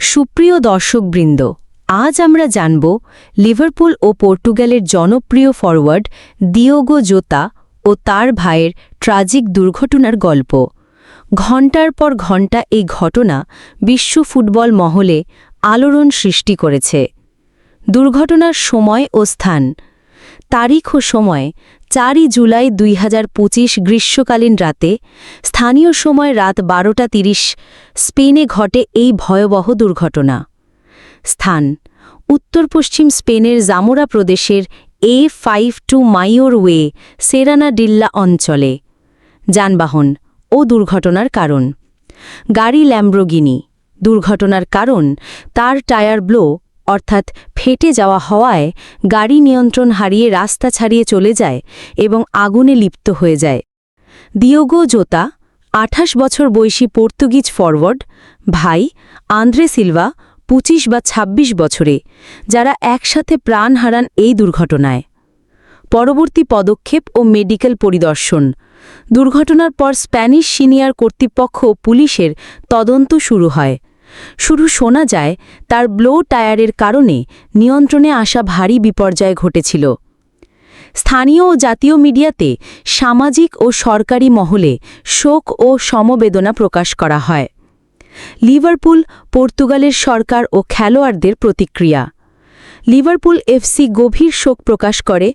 সুপ্রিয় দর্শকবৃন্দ, আজ আমরা জানব লিভারপুল ও পর্তুগালের জনপ্রিয় ফরওয়ার্ড দিয়েগো জোতা ও তার ভাইয়ের ট্র্যাজিক দুর্ঘটনার গল্প। ঘণ্টার পর ঘণ্টা এই ঘটনা বিশ্ব ফুটবল মহলে আলোড়ন সৃষ্টি করেছে। দুর্ঘটনার সময় ও স্থান। তারিখ ও সময় 4 জুলাই 2025 গ্রীষ্মকালীন রাতে, স্থানীয় সময় রাত 12:30 স্পেনে ঘটে এই ভয়াবহ দুর্ঘটনা। স্থান: উত্তর-পশ্চিম স্পেনের জামোরা প্রদেশের A52 মাইওর ওয়ে সেরানাডিল্লা অঞ্চলে। যানবাহন ও দুর্ঘটনার কারণ: গাড়ি ল্যাম্বরগিনি। দুর্ঘটনার কারণ: তার টায়ার ব্লো অর্থাৎ ফেটে যাওয়া হওয়ায় গাড়ি নিয়ন্ত্রণ হারিয়ে রাস্তা ছাড়িয়ে চলে যায় এবং আগুনে লিপ্ত হয়ে যায়। দিয়েগো জোতা 28 বছর বয়সী পর্তুগিজ ফরওয়ার্ড, ভাই আন্দ্রে সিলভা 25 বা 26 বছরে, যারা একসাথে প্রাণ হারান এই দুর্ঘটনায়। পরবর্তী পদক্ষেপ ও মেডিকেল পরিদর্শন। দুর্ঘটনার পর স্প্যানিশ সিনিয়র কর্তৃপক্ষ ও পুলিশের তদন্ত শুরু হয়। শুরু শোনা যায় তার ব্লো টায়ারের কারণে নিয়ন্ত্রণে আসা ভারী বিপর্যয় ঘটেছিল। স্থানীয় ও জাতীয় মিডিয়াতে, সামাজিক ও সরকারি মহলে শোক ও সমবেদনা প্রকাশ করা হয়। লিভারপুল, পর্তুগালের সরকার ও খেলোয়াড়দের প্রতিক্রিয়া। লিভারপুল এফসি গভীর শোক প্রকাশ করে,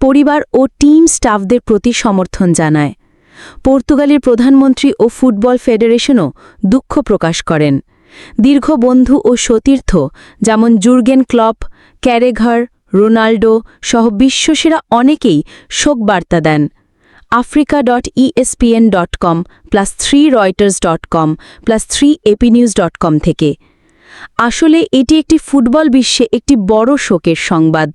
পরিবার ও টিম স্টাফদের প্রতি সমর্থন জানায়। পর্তুগালের প্রধানমন্ত্রী ও ফুটবল ফেডারেশনও দুঃখ প্রকাশ করেন। দীর্ঘ বন্ধু ও সতীর্থ যেমন জুর্গেন ক্লপ, ক্যারেঘর, রোনাল্ডো সহ বিশ্বসেরা অনেকেই শোকবার্তা দেন। africa.espn.com+3 reuters.com+3 apnews.com থেকে। আসলে এটি একটি ফুটবল বিশ্বে একটি বড় শোকের সংবাদ।